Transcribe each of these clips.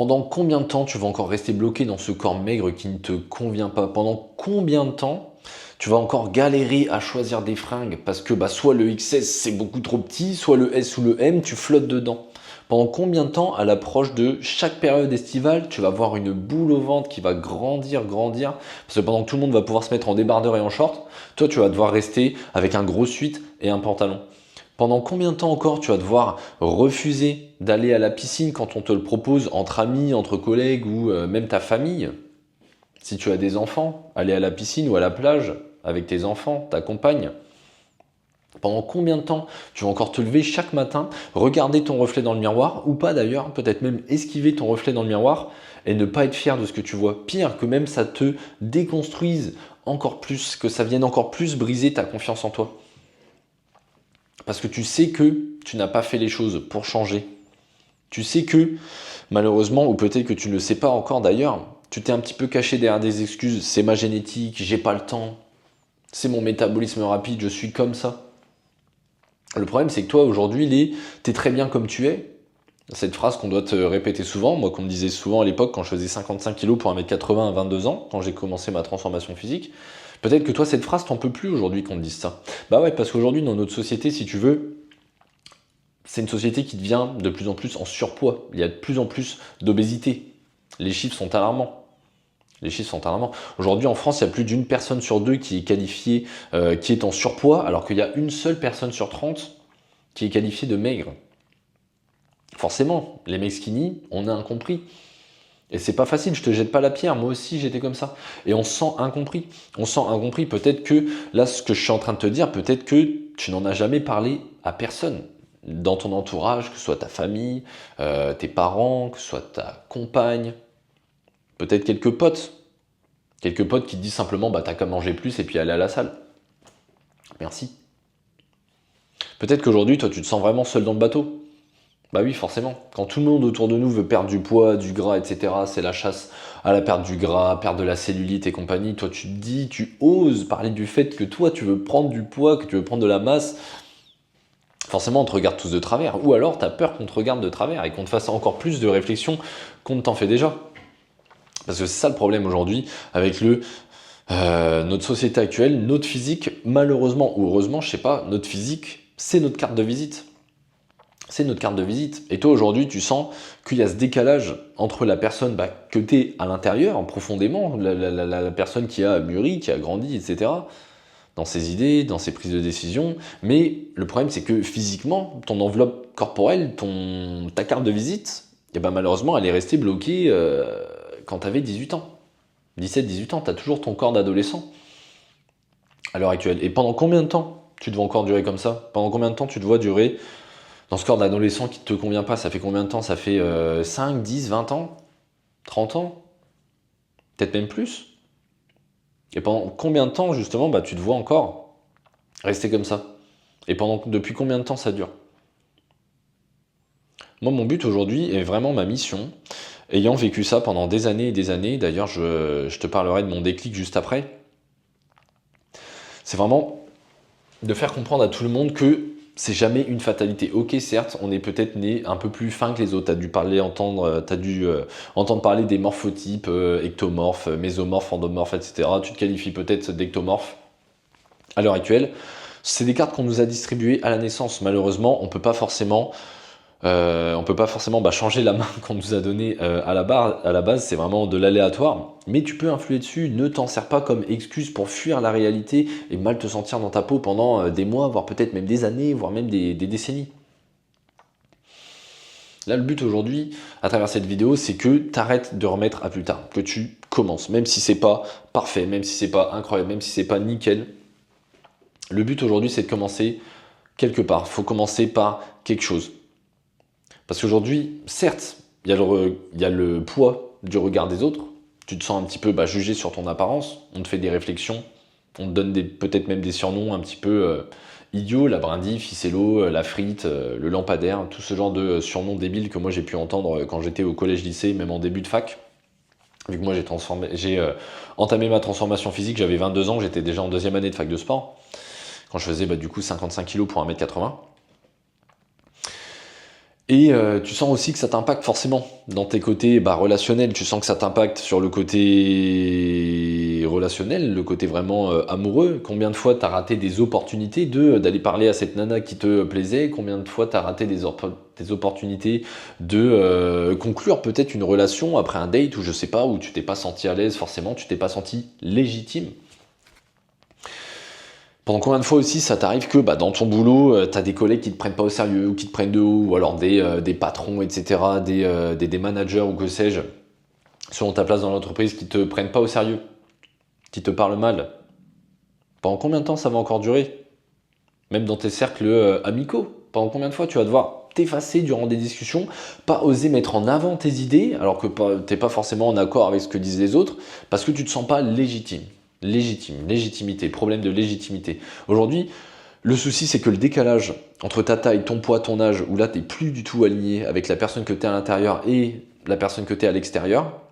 Pendant combien de temps tu vas encore rester bloqué dans ce corps maigre qui ne te convient pas? Pendant combien de temps tu vas encore galérer à choisir des fringues parce que soit le XS c'est beaucoup trop petit, soit le S ou le M, tu flottes dedans. Pendant combien de temps, à l'approche de chaque période estivale, tu vas avoir une boule au ventre qui va grandir, grandir, parce que pendant que tout le monde va pouvoir se mettre en débardeur et en short, toi tu vas devoir rester avec un gros sweat et un pantalon. Pendant combien de temps encore tu vas devoir refuser d'aller à la piscine quand on te le propose entre amis, entre collègues ou même ta famille? Si tu as des enfants, aller à la piscine ou à la plage avec tes enfants, ta compagne. Pendant combien de temps tu vas encore te lever chaque matin, regarder ton reflet dans le miroir, ou pas d'ailleurs, peut-être même esquiver ton reflet dans le miroir et ne pas être fier de ce que tu vois. Pire, que même ça te déconstruise encore plus, que ça vienne encore plus briser ta confiance en toi. Parce que tu sais que tu n'as pas fait les choses pour changer. Tu sais que, malheureusement, ou peut-être que tu ne le sais pas encore d'ailleurs, tu t'es un petit peu caché derrière des excuses. C'est ma génétique, j'ai pas le temps, c'est mon métabolisme rapide, je suis comme ça. Le problème, c'est que toi, aujourd'hui, t'es très bien comme tu es. Cette phrase qu'on doit te répéter souvent, moi qu'on me disait souvent à l'époque quand je faisais 55 kilos pour 1m80 à 22 ans, quand j'ai commencé ma transformation physique, peut-être que toi, cette phrase, t'en peux plus aujourd'hui qu'on te dise ça. Bah ouais, parce qu'aujourd'hui, dans notre société, si tu veux, c'est une société qui devient de plus en plus en surpoids. Il y a de plus en plus d'obésité. Les chiffres sont alarmants. Les chiffres sont alarmants. Aujourd'hui, en France, il y a plus d'une personne sur deux qui est qualifiée, qui est en surpoids, alors qu'il y a une seule personne sur 30 qui est qualifiée de maigre. Forcément, les mecs skinny, on est incompris. Et c'est pas facile, je te jette pas la pierre, moi aussi j'étais comme ça. Et on se sent incompris. On se sent incompris, peut-être que, là, ce que je suis en train de te dire, peut-être que tu n'en as jamais parlé à personne. Dans ton entourage, que ce soit ta famille, tes parents, que ce soit ta compagne, peut-être quelques potes. Quelques potes qui te disent simplement, bah t'as qu'à manger plus et puis aller à la salle. Merci. Peut-être qu'aujourd'hui, toi, tu te sens vraiment seul dans le bateau. Bah oui, forcément. Quand tout le monde autour de nous veut perdre du poids, du gras, etc., c'est la chasse à la perte du gras, perte de la cellulite et compagnie. Toi, tu te dis, tu oses parler du fait que toi, tu veux prendre du poids, que tu veux prendre de la masse. Forcément, on te regarde tous de travers. Ou alors, tu as peur qu'on te regarde de travers et qu'on te fasse encore plus de réflexions qu'on ne t'en fait déjà. Parce que c'est ça le problème aujourd'hui avec notre société actuelle, notre physique, malheureusement ou heureusement, je sais pas, notre physique, c'est notre carte de visite. C'est notre carte de visite. Et toi, aujourd'hui, tu sens qu'il y a ce décalage entre la personne que tu es à l'intérieur, profondément, la personne qui a mûri, qui a grandi, etc., dans ses idées, dans ses prises de décision. Mais le problème, c'est que physiquement, ton enveloppe corporelle, ta carte de visite, malheureusement, elle est restée bloquée quand tu avais 18 ans. 17-18 ans, tu as toujours ton corps d'adolescent à l'heure actuelle. Et pendant combien de temps tu dois encore durer comme ça? Pendant combien de temps tu dois durer dans ce corps d'adolescent qui ne te convient pas? Ça fait combien de temps? Ça fait 5, 10, 20 ans? 30 ans? Peut-être même plus? Et pendant combien de temps, justement, tu te vois encore rester comme ça? Et depuis combien de temps ça dure? Moi, mon but aujourd'hui, est vraiment ma mission, ayant vécu ça pendant des années et des années, d'ailleurs, je te parlerai de mon déclic juste après, c'est vraiment de faire comprendre à tout le monde que c'est jamais une fatalité. Ok, certes, on est peut-être né un peu plus fin que les autres. T'as dû entendre parler des morphotypes, ectomorphes, mésomorphes, endomorphes, etc. Tu te qualifies peut-être d'ectomorphe. À l'heure actuelle, c'est des cartes qu'on nous a distribuées à la naissance. Malheureusement, on peut pas forcément changer la main qu'on nous a donnée à la base, c'est vraiment de l'aléatoire. Mais tu peux influer dessus, ne t'en sers pas comme excuse pour fuir la réalité et mal te sentir dans ta peau pendant des mois, voire peut-être même des années, voire même des décennies. Là, le but aujourd'hui, à travers cette vidéo, c'est que tu arrêtes de remettre à plus tard, que tu commences, même si c'est pas parfait, même si c'est pas incroyable, même si c'est pas nickel. Le but aujourd'hui, c'est de commencer quelque part. Il faut commencer par quelque chose. Parce qu'aujourd'hui, certes, il y a le poids du regard des autres. Tu te sens un petit peu jugé sur ton apparence. On te fait des réflexions. On te donne peut-être même des surnoms un petit peu idiots. La brindille, Ficello, la frite, le lampadaire. Tout ce genre de surnoms débiles que moi j'ai pu entendre quand j'étais au collège-lycée, même en début de fac. Vu que moi j'ai entamé ma transformation physique, j'avais 22 ans, j'étais déjà en deuxième année de fac de sport. Quand je faisais du coup 55 kg pour 1m80. Et tu sens aussi que ça t'impacte forcément dans tes côtés relationnels. Tu sens que ça t'impacte sur le côté relationnel, le côté vraiment amoureux. Combien de fois t'as raté des opportunités d'aller parler à cette nana qui te plaisait? Combien de fois t'as raté des opportunités de conclure peut-être une relation après un date ou je sais pas, où tu t'es pas senti à l'aise forcément, tu t'es pas senti légitime? Pendant combien de fois aussi ça t'arrive que dans ton boulot, t'as des collègues qui te prennent pas au sérieux, ou qui te prennent de haut, ou alors des patrons, etc., des managers ou que sais-je, selon ta place dans l'entreprise, qui te prennent pas au sérieux, qui te parlent mal. Pendant combien de temps ça va encore durer? Même dans tes cercles amicaux, pendant combien de fois tu vas devoir t'effacer durant des discussions, pas oser mettre en avant tes idées, alors que t'es pas forcément en accord avec ce que disent les autres, parce que tu te sens pas légitime. Légitimité, problème de légitimité. Aujourd'hui, le souci, c'est que le décalage entre ta taille, ton poids, ton âge, où là, tu n'es plus du tout aligné avec la personne que tu es à l'intérieur et la personne que tu es à l'extérieur,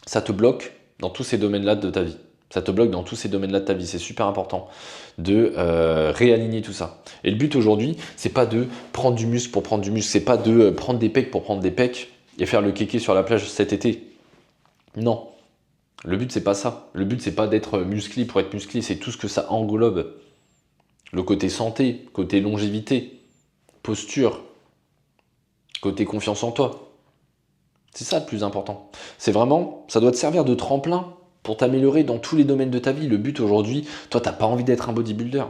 ça te bloque dans tous ces domaines-là de ta vie. Ça te bloque dans tous ces domaines-là de ta vie. C'est super important de réaligner tout ça. Et le but aujourd'hui, c'est pas de prendre du muscle pour prendre du muscle. C'est pas de prendre des pecs pour prendre des pecs et faire le kéké sur la plage cet été. Non. Le but, c'est pas ça. Le but, c'est pas d'être musclé pour être musclé. C'est tout ce que ça englobe. Le côté santé, côté longévité, posture, côté confiance en toi. C'est ça le plus important. C'est vraiment, ça doit te servir de tremplin pour t'améliorer dans tous les domaines de ta vie. Le but aujourd'hui, toi, t'as pas envie d'être un bodybuilder.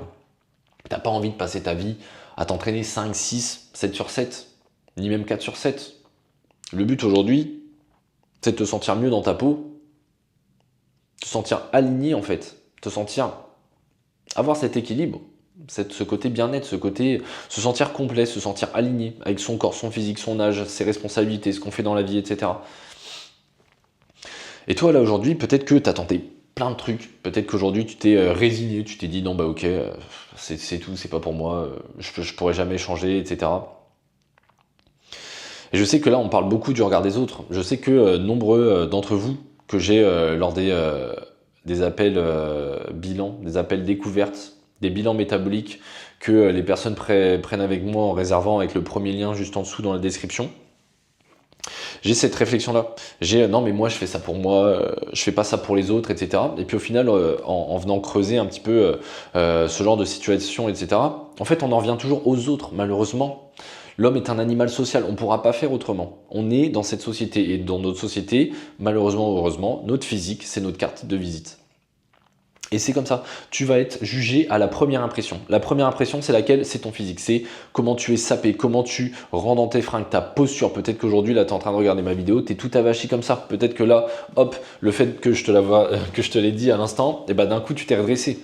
T'as pas envie de passer ta vie à t'entraîner 5, 6, 7 sur 7, ni même 4 sur 7. Le but aujourd'hui, c'est de te sentir mieux dans ta peau, te sentir aligné en fait, te sentir, avoir cet équilibre, ce côté bien-être, se sentir complet, se sentir aligné avec son corps, son physique, son âge, ses responsabilités, ce qu'on fait dans la vie, etc. Et toi là aujourd'hui, peut-être que tu as tenté plein de trucs, peut-être qu'aujourd'hui tu t'es résigné, tu t'es dit non ok, c'est tout, c'est pas pour moi, je pourrais jamais changer, etc. Et je sais que là on parle beaucoup du regard des autres, je sais que nombreux d'entre vous, que j'ai lors des appels bilans, des appels découvertes, des bilans métaboliques que les personnes prennent avec moi en réservant avec le premier lien juste en dessous dans la description. J'ai cette réflexion-là. Non mais moi je fais ça pour moi, je fais pas ça pour les autres, etc. Et puis au final, en venant creuser un petit peu ce genre de situation, etc., en fait on en revient toujours aux autres, malheureusement. L'homme est un animal social, on ne pourra pas faire autrement. On est dans cette société, et dans notre société, malheureusement ou heureusement, notre physique, c'est notre carte de visite. Et c'est comme ça, tu vas être jugé à la première impression. La première impression, c'est laquelle? C'est ton physique, c'est comment tu es sapé, comment tu rentres dans tes fringues, ta posture. Peut-être qu'aujourd'hui, là, tu es en train de regarder ma vidéo, tu es tout avachi comme ça. Peut-être que là, hop, le fait que je te l'ai dit à l'instant, et d'un coup, tu t'es redressé.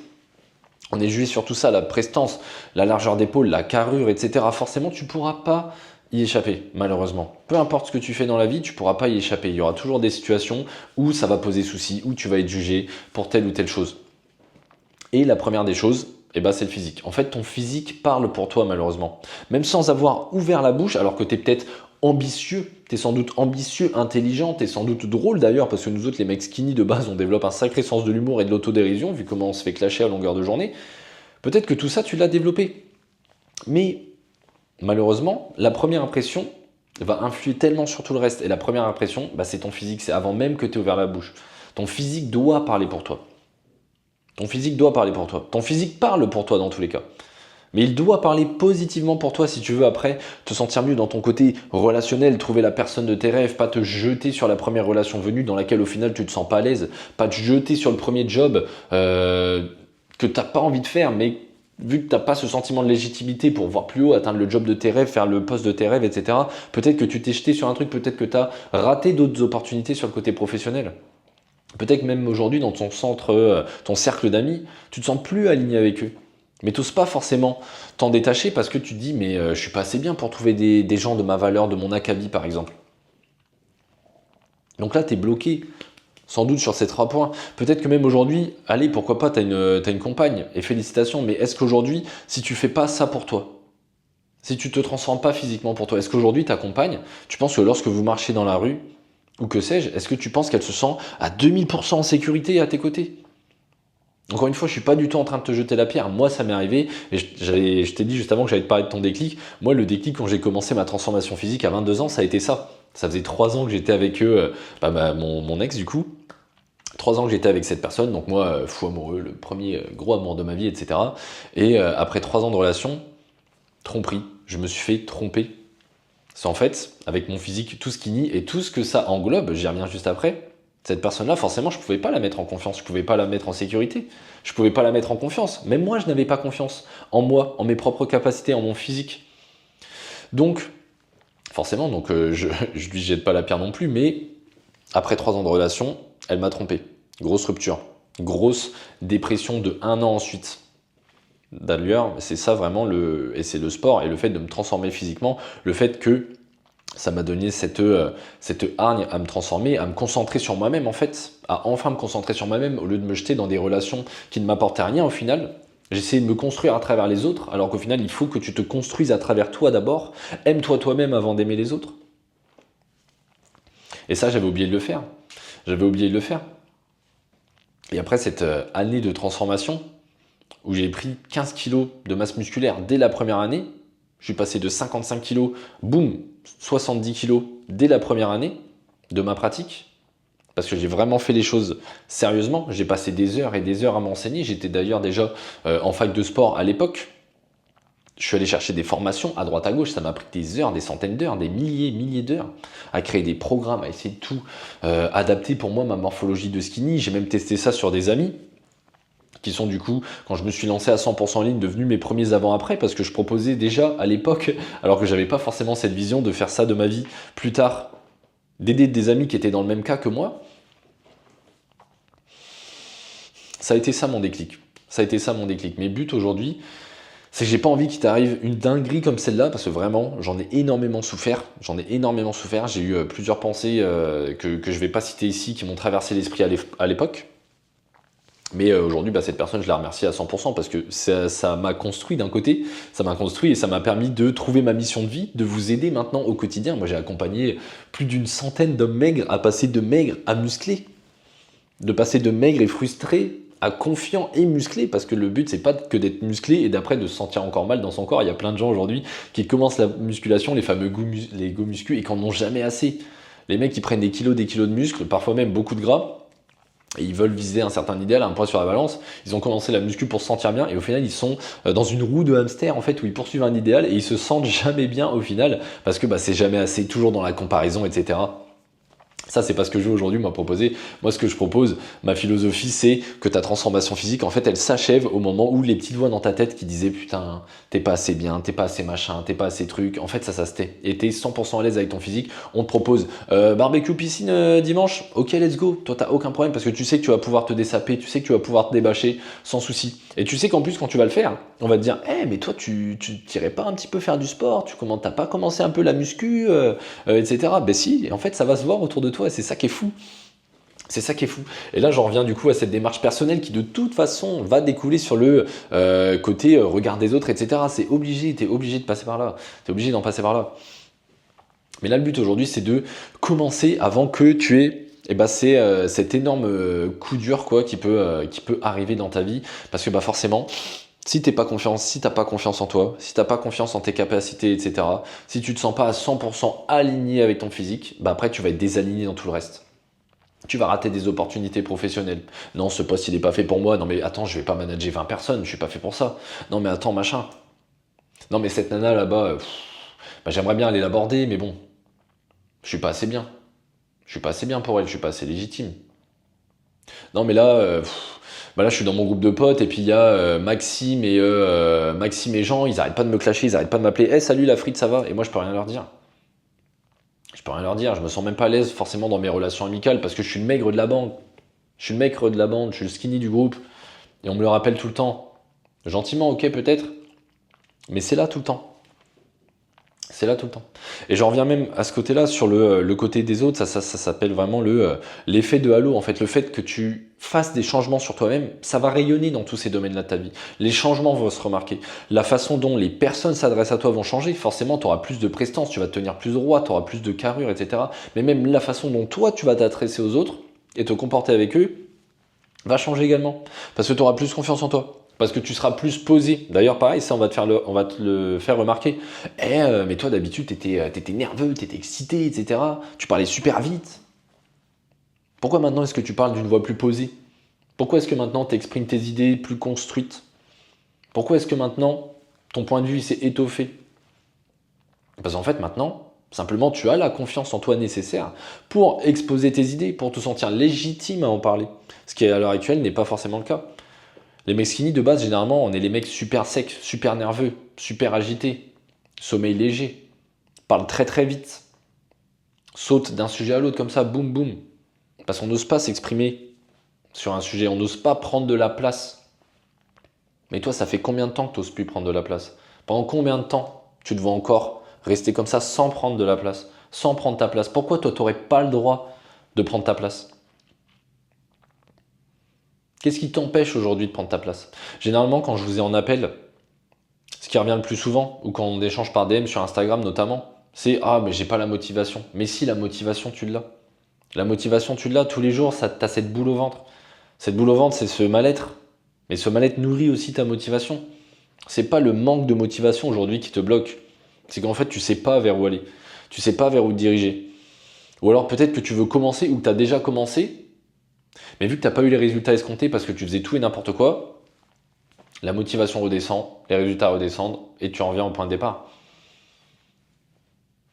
On est jugé sur tout ça, la prestance, la largeur d'épaule, la carrure, etc. Forcément, tu ne pourras pas y échapper, malheureusement. Peu importe ce que tu fais dans la vie, tu ne pourras pas y échapper. Il y aura toujours des situations où ça va poser souci, où tu vas être jugé pour telle ou telle chose. Et la première des choses, c'est le physique. En fait, ton physique parle pour toi, malheureusement. Même sans avoir ouvert la bouche, alors que tu es peut-être ambitieux, tu es sans doute ambitieux, intelligent, tu es sans doute drôle d'ailleurs, parce que nous autres, les mecs skinny de base, on développe un sacré sens de l'humour et de l'autodérision, vu comment on se fait clasher à longueur de journée. Peut-être que tout ça, tu l'as développé. Mais malheureusement, la première impression va influer tellement sur tout le reste. Et la première impression, c'est ton physique, c'est avant même que tu aies ouvert la bouche. Ton physique doit parler pour toi. Ton physique doit parler pour toi. Ton physique parle pour toi dans tous les cas. Mais il doit parler positivement pour toi si tu veux après te sentir mieux dans ton côté relationnel, trouver la personne de tes rêves, pas te jeter sur la première relation venue dans laquelle au final tu te sens pas à l'aise, pas te jeter sur le premier job que tu n'as pas envie de faire, mais vu que tu n'as pas ce sentiment de légitimité pour voir plus haut, atteindre le job de tes rêves, faire le poste de tes rêves, etc., peut-être que tu t'es jeté sur un truc, peut-être que tu as raté d'autres opportunités sur le côté professionnel. Peut-être même aujourd'hui dans ton centre, ton cercle d'amis, tu te sens plus aligné avec eux. Mais tu n'oses pas forcément t'en détacher parce que tu te dis mais je suis pas assez bien pour trouver des gens de ma valeur, de mon acabit par exemple. Donc là tu es bloqué, sans doute sur ces 3 points. Peut-être que même aujourd'hui, allez pourquoi pas, t'as une compagne et félicitations, mais est-ce qu'aujourd'hui, si tu fais pas ça pour toi, si tu te transformes pas physiquement pour toi, est-ce qu'aujourd'hui ta compagne, tu penses que lorsque vous marchez dans la rue, ou que sais-je, est-ce que tu penses qu'elle se sent à 2000% en sécurité à tes côtés? Encore une fois, je suis pas du tout en train de te jeter la pierre. Moi, ça m'est arrivé. Et je t'ai dit juste avant que j'allais te parler de ton déclic. Moi, le déclic, quand j'ai commencé ma transformation physique à 22 ans, ça a été ça. Ça faisait 3 ans que j'étais avec eux, mon ex, du coup. 3 ans que j'étais avec cette personne. Donc, moi, fou amoureux, le premier gros amour de ma vie, etc. Et après 3 ans de relation, tromperie. Je me suis fait tromper. C'est en fait, avec mon physique tout skinny et tout ce que ça englobe, j'y reviens juste après. Cette personne-là, forcément, je ne pouvais pas la mettre en confiance, je ne pouvais pas la mettre en sécurité, je ne pouvais pas la mettre en confiance. Même moi, je n'avais pas confiance en moi, en mes propres capacités, en mon physique. Donc, forcément, je ne lui jette pas la pierre non plus, mais après 3 ans de relation, elle m'a trompé. Grosse rupture, grosse dépression de 1 an ensuite. D'ailleurs, c'est ça vraiment, et c'est le sport et le fait de me transformer physiquement, le fait que ça m'a donné cette hargne à me transformer, à me concentrer sur moi-même en fait, à enfin me concentrer sur moi-même au lieu de me jeter dans des relations qui ne m'apportaient rien au final. J'essayais de me construire à travers les autres, alors qu'au final, il faut que tu te construises à travers toi d'abord. Aime-toi toi-même avant d'aimer les autres. Et ça, j'avais oublié de le faire. J'avais oublié de le faire. Et après cette année de transformation, où j'ai pris 15 kilos de masse musculaire dès la première année, je suis passé de 55 kilos, boum, 70 kilos dès la première année de ma pratique. Parce que j'ai vraiment fait les choses sérieusement. J'ai passé des heures et des heures à m'enseigner. J'étais d'ailleurs déjà en fac de sport à l'époque. Je suis allé chercher des formations à droite à gauche. Ça m'a pris des heures, des centaines d'heures, des milliers d'heures à créer des programmes, à essayer de tout adapter pour moi, ma morphologie de skinny. J'ai même testé ça sur des amis qui sont du coup, quand je me suis lancé à 100% en ligne, devenus mes premiers avant-après, parce que je proposais déjà à l'époque, alors que j'avais pas forcément cette vision de faire ça de ma vie plus tard, d'aider des amis qui étaient dans le même cas que moi. Ça a été ça mon déclic. Ça a été ça mon déclic. Mes buts aujourd'hui, c'est que j'ai pas envie qu'il t'arrive une dinguerie comme celle-là, parce que vraiment, j'en ai énormément souffert. J'en ai énormément souffert. J'ai eu plusieurs pensées que je vais pas citer ici, qui m'ont traversé l'esprit à l'époque. Mais aujourd'hui, cette personne, je la remercie à 100% parce que ça m'a construit d'un côté, ça m'a construit et ça m'a permis de trouver ma mission de vie, de vous aider maintenant au quotidien. Moi, j'ai accompagné plus d'une centaine d'hommes maigres à passer de maigres à musclés, de passer de maigres et frustrés à confiants et musclés, parce que le but, c'est pas que d'être musclé et d'après de se sentir encore mal dans son corps. Il y a plein de gens aujourd'hui qui commencent la musculation, les fameux les go muscu, et qui en ont jamais assez. Les mecs qui prennent des kilos de muscles, parfois même beaucoup de gras, et ils veulent viser un certain idéal, un poids sur la balance. Ils ont commencé la muscu pour se sentir bien et au final ils sont dans une roue de hamster en fait où ils poursuivent un idéal et ils se sentent jamais bien au final parce que c'est jamais assez, toujours dans la comparaison, etc. Ça, c'est pas ce que je veux aujourd'hui, moi, proposer. Moi, ce que je propose, ma philosophie, c'est que ta transformation physique, en fait, elle s'achève au moment où les petites voix dans ta tête qui disaient « Putain, t'es pas assez bien, t'es pas assez machin, t'es pas assez truc », en fait, ça se tait. Et t'es 100% à l'aise avec ton physique. On te propose barbecue piscine dimanche, ok, let's go. Toi, t'as aucun problème parce que tu sais que tu vas pouvoir te dessaper, tu sais que tu vas pouvoir te débâcher sans souci. Et tu sais qu'en plus, quand tu vas le faire, on va te dire « mais toi, tu t'irais pas un petit peu faire du sport, t'as pas commencé un peu la muscu, etc. » Ben si, et en fait, ça va se voir autour de toi et c'est ça qui est fou. C'est ça qui est fou. Et là, j'en reviens du coup à cette démarche personnelle qui de toute façon va découler sur le côté regard des autres, etc. C'est obligé, t'es obligé de passer par là. T'es obligé d'en passer par là. Mais là, le but aujourd'hui, c'est de commencer avant que tu aies cet énorme coup dur qui peut arriver dans ta vie. Parce que forcément, si t'as pas confiance en toi, si t'as pas confiance en tes capacités, etc., si tu te sens pas à 100% aligné avec ton physique, après tu vas être désaligné dans tout le reste. Tu vas rater des opportunités professionnelles. Non, ce poste il est pas fait pour moi. Non mais attends, je vais pas manager 20 personnes, je suis pas fait pour ça. Non mais attends, machin. Non mais cette nana là-bas, j'aimerais bien aller l'aborder, mais bon, je suis pas assez bien. Je suis pas assez bien pour elle, je suis pas assez légitime. Non mais là... là, je suis dans mon groupe de potes et puis il y a Maxime et Jean, ils arrêtent pas de me clasher, ils arrêtent pas de m'appeler « Hey, salut la frite, ça va ?» Et moi, je peux rien leur dire. Je peux rien leur dire, je me sens même pas à l'aise forcément dans mes relations amicales parce que je suis le maigre de la bande. Je suis le maigre de la bande, je suis le skinny du groupe et on me le rappelle tout le temps. Gentiment, ok, peut-être, mais c'est là tout le temps. C'est là tout le temps. Et j'en reviens même à ce côté-là, sur le côté des autres, ça s'appelle vraiment l'effet de halo. En fait, le fait que tu fasses des changements sur toi-même, ça va rayonner dans tous ces domaines-là de ta vie. Les changements vont se remarquer. La façon dont les personnes s'adressent à toi vont changer. Forcément, tu auras plus de prestance, tu vas te tenir plus droit, tu auras plus de carrure, etc. Mais même la façon dont toi, tu vas t'adresser aux autres et te comporter avec eux, va changer également. Parce que tu auras plus confiance en toi. Parce que tu seras plus posé. D'ailleurs, pareil, ça, on va te le faire remarquer. Mais toi, d'habitude, t'étais nerveux, t'étais excité, etc. Tu parlais super vite. Pourquoi maintenant est-ce que tu parles d'une voix plus posée? Pourquoi est-ce que maintenant tu exprimes tes idées plus construites? Pourquoi est-ce que maintenant ton point de vue s'est étoffé? Parce qu'en fait, maintenant, simplement, tu as la confiance en toi nécessaire pour exposer tes idées, pour te sentir légitime à en parler. Ce qui, à l'heure actuelle, n'est pas forcément le cas. Les mecs skinny, de base, généralement, on est les mecs super secs, super nerveux, super agités, sommeil léger, parlent très très vite, sautent d'un sujet à l'autre comme ça, boum boum. Parce qu'on n'ose pas s'exprimer sur un sujet, on n'ose pas prendre de la place. Mais toi, ça fait combien de temps que tu n'oses plus prendre de la place? Pendant combien de temps tu te vois encore rester comme ça sans prendre de la place, sans prendre ta place? Pourquoi toi, tu n'aurais pas le droit de prendre ta place? Qu'est-ce qui t'empêche aujourd'hui de prendre ta place? Généralement, quand je vous ai en appel, ce qui revient le plus souvent, ou quand on échange par DM sur Instagram notamment, c'est « Ah, mais j'ai pas la motivation ». Mais si, la motivation, tu l'as. La motivation, tu l'as. Tous les jours, t'as cette boule au ventre. Cette boule au ventre, c'est ce mal-être. Mais ce mal-être nourrit aussi ta motivation. C'est pas le manque de motivation aujourd'hui qui te bloque. C'est qu'en fait, tu sais pas vers où aller. Tu sais pas vers où te diriger. Ou alors peut-être que tu veux commencer ou que tu as déjà commencé, mais vu que tu n'as pas eu les résultats escomptés parce que tu faisais tout et n'importe quoi, la motivation redescend, les résultats redescendent et tu en reviens au point de départ.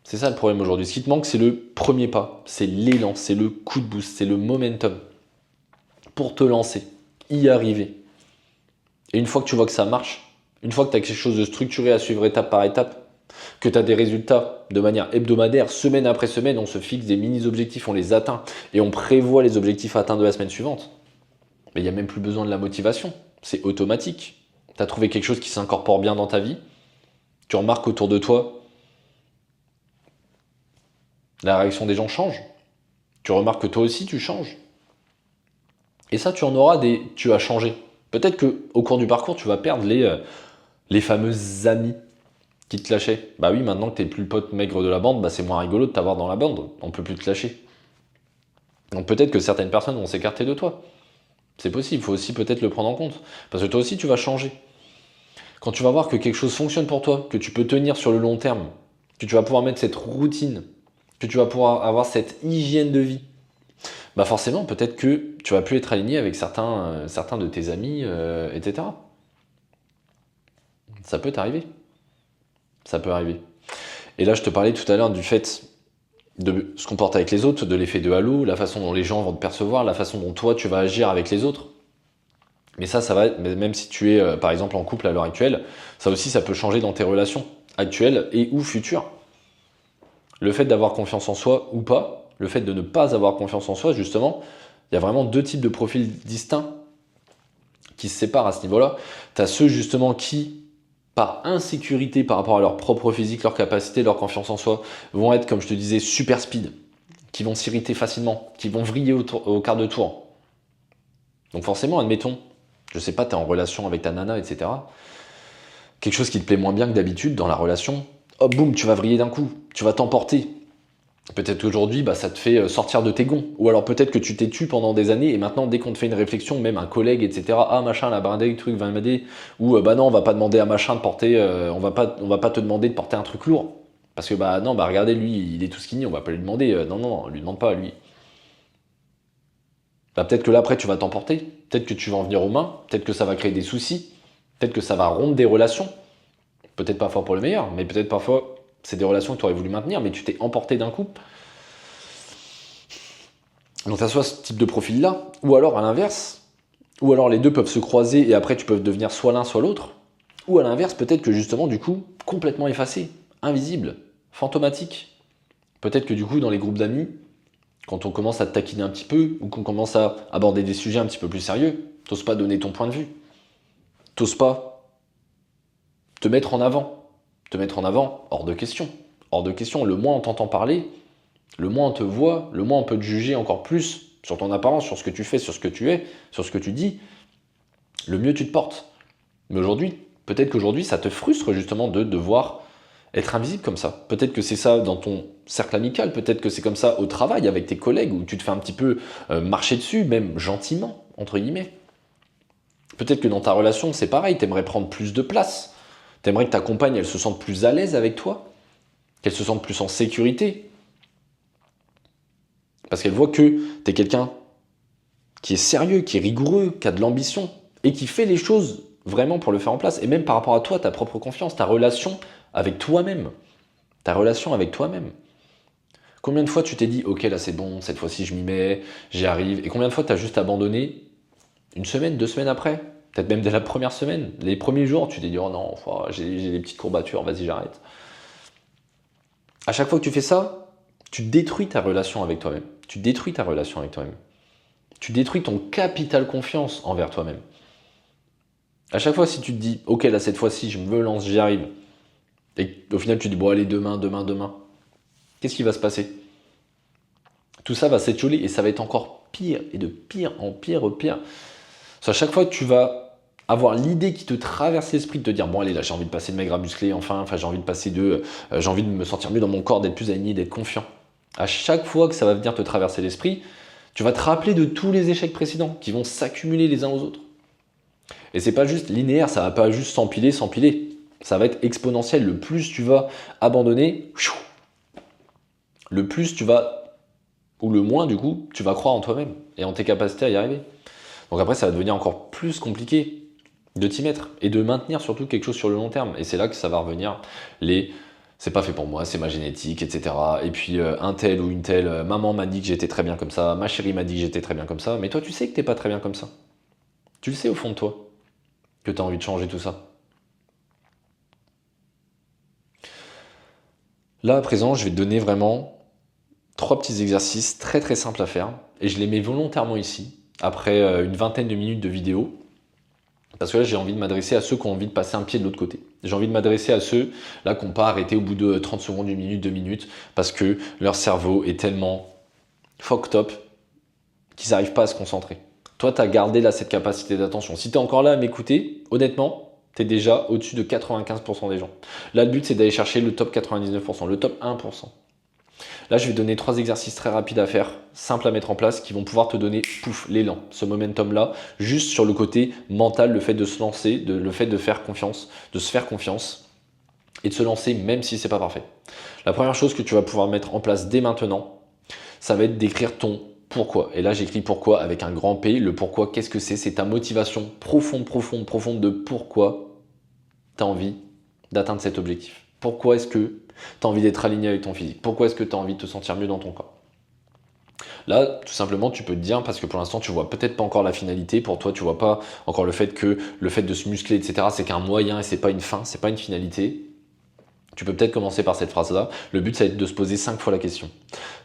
C'est ça le problème aujourd'hui. Ce qui te manque, c'est le premier pas, c'est l'élan, c'est le coup de boost, c'est le momentum pour te lancer, y arriver. Et une fois que tu vois que ça marche, une fois que tu as quelque chose de structuré à suivre étape par étape, que tu as des résultats de manière hebdomadaire, semaine après semaine, on se fixe des mini-objectifs, on les atteint et on prévoit les objectifs à atteindre de la semaine suivante. Mais il n'y a même plus besoin de la motivation, c'est automatique. Tu as trouvé quelque chose qui s'incorpore bien dans ta vie, tu remarques autour de toi, la réaction des gens change, tu remarques que toi aussi tu changes. Et ça, tu en auras tu as changé. Peut-être qu'au cours du parcours, tu vas perdre les fameux amis qui te lâchait. Bah oui, maintenant que t'es plus le pote maigre de la bande, bah c'est moins rigolo de t'avoir dans la bande. On peut plus te lâcher. Donc peut-être que certaines personnes vont s'écarter de toi. C'est possible, il faut aussi peut-être le prendre en compte. Parce que toi aussi, tu vas changer. Quand tu vas voir que quelque chose fonctionne pour toi, que tu peux tenir sur le long terme, que tu vas pouvoir mettre cette routine, que tu vas pouvoir avoir cette hygiène de vie, bah forcément, peut-être que tu vas plus être aligné avec certains de tes amis, etc. Ça peut t'arriver. Ça peut arriver. Et là, je te parlais tout à l'heure du fait de se comporter avec les autres, de l'effet de halo, la façon dont les gens vont te percevoir, la façon dont toi tu vas agir avec les autres. Mais ça va être, même si tu es par exemple en couple à l'heure actuelle, ça aussi ça peut changer dans tes relations actuelles et ou futures. Le fait d'avoir confiance en soi ou pas, le fait de ne pas avoir confiance en soi, justement, il y a vraiment deux types de profils distincts qui se séparent à ce niveau-là. Tu as ceux justement qui, par insécurité par rapport à leur propre physique, leur capacité, leur confiance en soi, vont être, comme je te disais, super speed, qui vont s'irriter facilement, qui vont vriller au quart de tour. Donc forcément, admettons, je sais pas, tu es en relation avec ta nana, etc. Quelque chose qui te plaît moins bien que d'habitude dans la relation, hop, boum, tu vas vriller d'un coup, tu vas t'emporter. Peut-être qu'aujourd'hui, bah, ça te fait sortir de tes gonds. Ou alors peut-être que tu t'es tu pendant des années et maintenant, dès qu'on te fait une réflexion, même un collègue, etc., ah machin, la brindée, truc, va m'aider. Ou bah non, on va pas demander à machin de porter, on va pas te demander de porter un truc lourd. Parce que bah non, bah regardez, lui, il est tout skinny, on va pas lui demander. Non, non, on lui demande pas à lui. Bah, peut-être que là, après, tu vas t'emporter. Peut-être que tu vas en venir aux mains. Peut-être que ça va créer des soucis. Peut-être que ça va rompre des relations. Peut-être parfois pour le meilleur, mais peut-être parfois, c'est des relations que tu aurais voulu maintenir, mais tu t'es emporté d'un coup. Donc ça soit ce type de profil-là, ou alors à l'inverse, ou alors les deux peuvent se croiser et après tu peux devenir soit l'un soit l'autre, ou à l'inverse, peut-être que justement, du coup, complètement effacé, invisible, fantomatique. Peut-être que du coup, dans les groupes d'amis, quand on commence à te taquiner un petit peu, ou qu'on commence à aborder des sujets un petit peu plus sérieux, t'oses pas donner ton point de vue, t'oses pas te mettre en avant. Te mettre en avant, hors de question. Hors de question, le moins on t'entend parler, le moins on te voit, le moins on peut te juger encore plus sur ton apparence, sur ce que tu fais, sur ce que tu es, sur ce que tu dis, le mieux tu te portes. Mais aujourd'hui, peut-être qu'aujourd'hui, ça te frustre justement de devoir être invisible comme ça. Peut-être que c'est ça dans ton cercle amical, peut-être que c'est comme ça au travail avec tes collègues où tu te fais un petit peu marcher dessus, même gentiment, entre guillemets. Peut-être que dans ta relation, c'est pareil, t'aimerais prendre plus de place. T'aimerais que ta compagne, elle se sente plus à l'aise avec toi, qu'elle se sente plus en sécurité. Parce qu'elle voit que t'es quelqu'un qui est sérieux, qui est rigoureux, qui a de l'ambition, et qui fait les choses vraiment pour le faire en place. Et même par rapport à toi, ta propre confiance, ta relation avec toi-même. Ta relation avec toi-même. Combien de fois tu t'es dit, ok, là c'est bon, cette fois-ci je m'y mets, j'y arrive. Et combien de fois tu as juste abandonné une semaine, 2 semaines après? Peut-être même dès la première semaine. Les premiers jours, tu t'es dit, oh non, j'ai des petites courbatures, vas-y, j'arrête. À chaque fois que tu fais ça, tu détruis ta relation avec toi-même. Tu détruis ta relation avec toi-même. Tu détruis ton capital confiance envers toi-même. À chaque fois, si tu te dis, ok, là cette fois-ci, je me lance, j'y arrive. Et au final, tu te dis, bon, allez, demain, qu'est-ce qui va se passer? Tout ça va s'étioler et ça va être encore pire et de pire en pire. À chaque fois que tu vas avoir l'idée qui te traverse l'esprit de te dire bon allez là j'ai envie de passer de maigre à musclé enfin j'ai envie de passer j'ai envie de me sentir mieux dans mon corps, d'être plus aligné, d'être confiant. À chaque fois que ça va venir te traverser l'esprit, tu vas te rappeler de tous les échecs précédents qui vont s'accumuler les uns aux autres. Et c'est pas juste linéaire, ça va pas juste s'empiler. Ça va être exponentiel. Le plus tu vas abandonner, le plus tu vas, ou le moins du coup, tu vas croire en toi-même et en tes capacités à y arriver. Donc après, ça va devenir encore plus compliqué de t'y mettre et de maintenir surtout quelque chose sur le long terme. Et c'est là que ça va revenir c'est pas fait pour moi, c'est ma génétique, etc. Et puis un tel ou une telle, maman m'a dit que j'étais très bien comme ça, ma chérie m'a dit que j'étais très bien comme ça, mais toi tu sais que t'es pas très bien comme ça. Tu le sais au fond de toi, que tu as envie de changer tout ça. Là à présent, je vais te donner vraiment 3 petits exercices très très simples à faire, et je les mets volontairement ici, après une vingtaine de minutes de vidéo, parce que là j'ai envie de m'adresser à ceux qui ont envie de passer un pied de l'autre côté. J'ai envie de m'adresser à ceux là qui n'ont pas arrêté au bout de 30 secondes, 1 minute, 2 minutes, parce que leur cerveau est tellement fucked up qu'ils n'arrivent pas à se concentrer. Toi, tu as gardé là cette capacité d'attention. Si tu es encore là à m'écouter, honnêtement, tu es déjà au-dessus de 95% des gens. Là, le but, c'est d'aller chercher le top 99%, le top 1%. Là, je vais donner 3 exercices très rapides à faire, simples à mettre en place, qui vont pouvoir te donner l'élan, ce momentum-là, juste sur le côté mental, le fait de se lancer, le fait de faire confiance, de se faire confiance et de se lancer même si c'est pas parfait. La première chose que tu vas pouvoir mettre en place dès maintenant, ça va être d'écrire ton pourquoi. Et là, j'écris pourquoi avec un grand P. Le pourquoi, qu'est-ce que c'est? C'est ta motivation profonde de pourquoi tu as envie d'atteindre cet objectif. Pourquoi est-ce que tu as envie d'être aligné avec ton physique? Pourquoi est-ce que tu as envie de te sentir mieux dans ton corps? Là, tout simplement, tu peux te dire, parce que pour l'instant, tu vois peut-être pas encore la finalité. Pour toi, tu vois pas encore le fait de se muscler, etc., c'est qu'un moyen et c'est pas une fin, c'est pas une finalité. Tu peux peut-être commencer par cette phrase-là. Le but, ça va être de se poser 5 fois la question.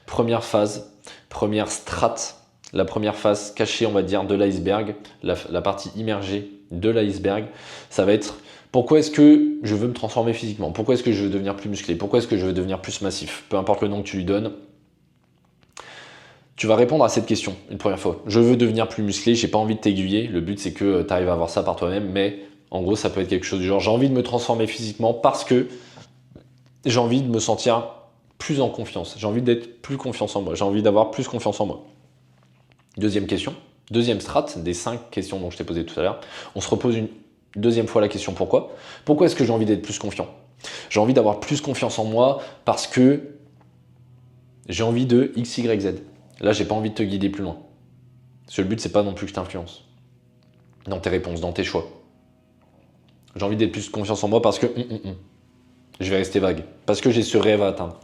Première phase, première strate, la première phase cachée, on va dire, de l'iceberg, la partie immergée de l'iceberg, ça va être pourquoi est-ce que je veux me transformer physiquement? Pourquoi est-ce que je veux devenir plus musclé? Pourquoi est-ce que je veux devenir plus massif? Peu importe le nom que tu lui donnes, tu vas répondre à cette question une première fois. Je veux devenir plus musclé, j'ai pas envie de t'aiguiller. Le but, c'est que tu arrives à voir ça par toi-même, mais en gros, ça peut être quelque chose du genre j'ai envie de me transformer physiquement parce que j'ai envie de me sentir plus en confiance. J'ai envie d'être plus confiance en moi. J'ai envie d'avoir plus confiance en moi. Deuxième question, deuxième strate des 5 questions dont je t'ai posé tout à l'heure. On se repose une deuxième fois la question pourquoi. Pourquoi est-ce que j'ai envie d'être plus confiant? J'ai envie d'avoir plus confiance en moi parce que j'ai envie de X, Y, Z. Là, j'ai pas envie de te guider plus loin. Parce que le but, c'est pas non plus que je t'influence dans tes réponses, dans tes choix. J'ai envie d'être plus confiance en moi parce que je vais rester vague. Parce que j'ai ce rêve à atteindre.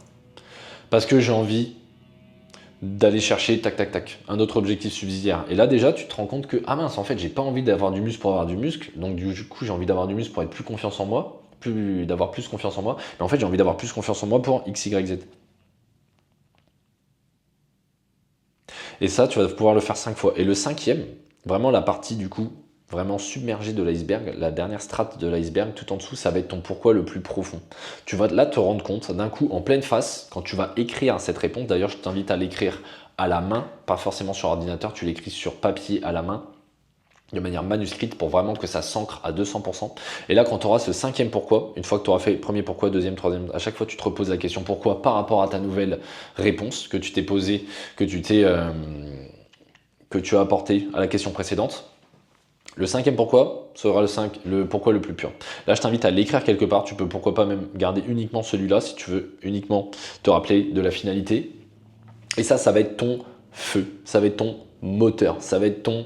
Parce que j'ai envie d'aller chercher un autre objectif subsidiaire. Et là déjà tu te rends compte que ah mince, en fait j'ai pas envie d'avoir du muscle pour avoir du muscle, donc du coup j'ai envie d'avoir du muscle pour être plus confiance en moi, d'avoir plus confiance en moi, mais en fait j'ai envie d'avoir plus confiance en moi pour X, Y, Z. Et ça tu vas pouvoir le faire 5 fois. Et le 5e, vraiment la partie du coup vraiment submergée de l'iceberg, la dernière strate de l'iceberg, tout en dessous, ça va être ton pourquoi le plus profond. Tu vas là te rendre compte d'un coup en pleine face, quand tu vas écrire cette réponse, d'ailleurs je t'invite à l'écrire à la main, pas forcément sur ordinateur, tu l'écris sur papier à la main, de manière manuscrite pour vraiment que ça s'ancre à 200%. Et là, quand tu auras ce 5e pourquoi, une fois que tu auras fait le premier pourquoi, deuxième, troisième, à chaque fois tu te reposes la question pourquoi par rapport à ta nouvelle réponse que tu t'es posée, que tu as apporté à la question précédente. Le cinquième pourquoi sera le pourquoi le plus pur. Là, je t'invite à l'écrire quelque part. Tu peux pourquoi pas même garder uniquement celui-là si tu veux uniquement te rappeler de la finalité. Et ça va être ton feu, ça va être ton moteur, ça va être ton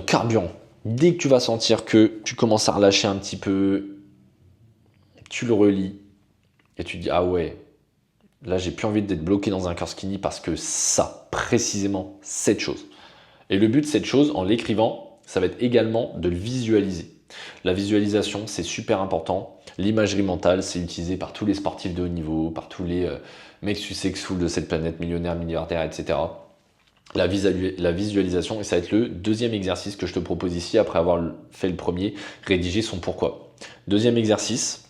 carburant. Dès que tu vas sentir que tu commences à relâcher un petit peu, tu le relis et tu te dis ah ouais, là j'ai plus envie d'être bloqué dans un corps skinny parce que ça, précisément cette chose. Et le but de cette chose, en l'écrivant, ça va être également de le visualiser. La visualisation, c'est super important. L'imagerie mentale, c'est utilisé par tous les sportifs de haut niveau, par tous les mecs successful de cette planète, millionnaires, milliardaires, etc. La visualisation, et ça va être le deuxième exercice que je te propose ici, après avoir fait le premier, rédiger son pourquoi. Deuxième exercice,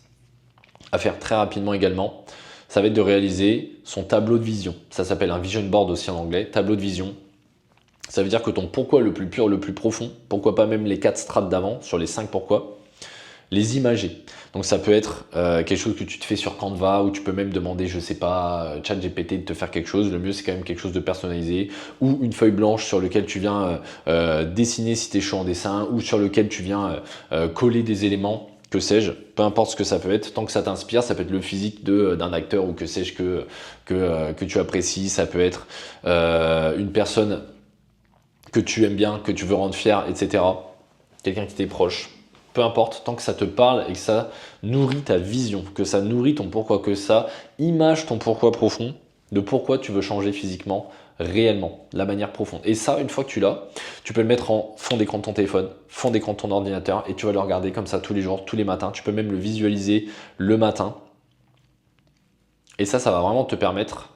à faire très rapidement également, ça va être de réaliser son tableau de vision. Ça s'appelle un vision board aussi en anglais, tableau de vision. Ça veut dire que ton pourquoi le plus pur, le plus profond, pourquoi pas même les 4 strates d'avant, sur les 5 pourquoi, les imager. Donc ça peut être quelque chose que tu te fais sur Canva, ou tu peux même demander, je sais pas, ChatGPT de te faire quelque chose. Le mieux, c'est quand même quelque chose de personnalisé, ou une feuille blanche sur laquelle tu viens dessiner si tu es chaud en dessin, ou sur lequel tu viens coller des éléments, que sais-je, peu importe ce que ça peut être, tant que ça t'inspire. Ça peut être le physique d'un acteur, ou que sais-je que tu apprécies. Ça peut être une personne que tu aimes bien, que tu veux rendre fier, etc. Quelqu'un qui t'est proche. Peu importe, tant que ça te parle et que ça nourrit ta vision, que ça nourrit ton pourquoi, que ça image ton pourquoi profond, de pourquoi tu veux changer physiquement, réellement, la manière profonde. Et ça, une fois que tu l'as, tu peux le mettre en fond d'écran de ton téléphone, fond d'écran de ton ordinateur, et tu vas le regarder comme ça tous les jours, tous les matins. Tu peux même le visualiser le matin. Et ça va vraiment te permettre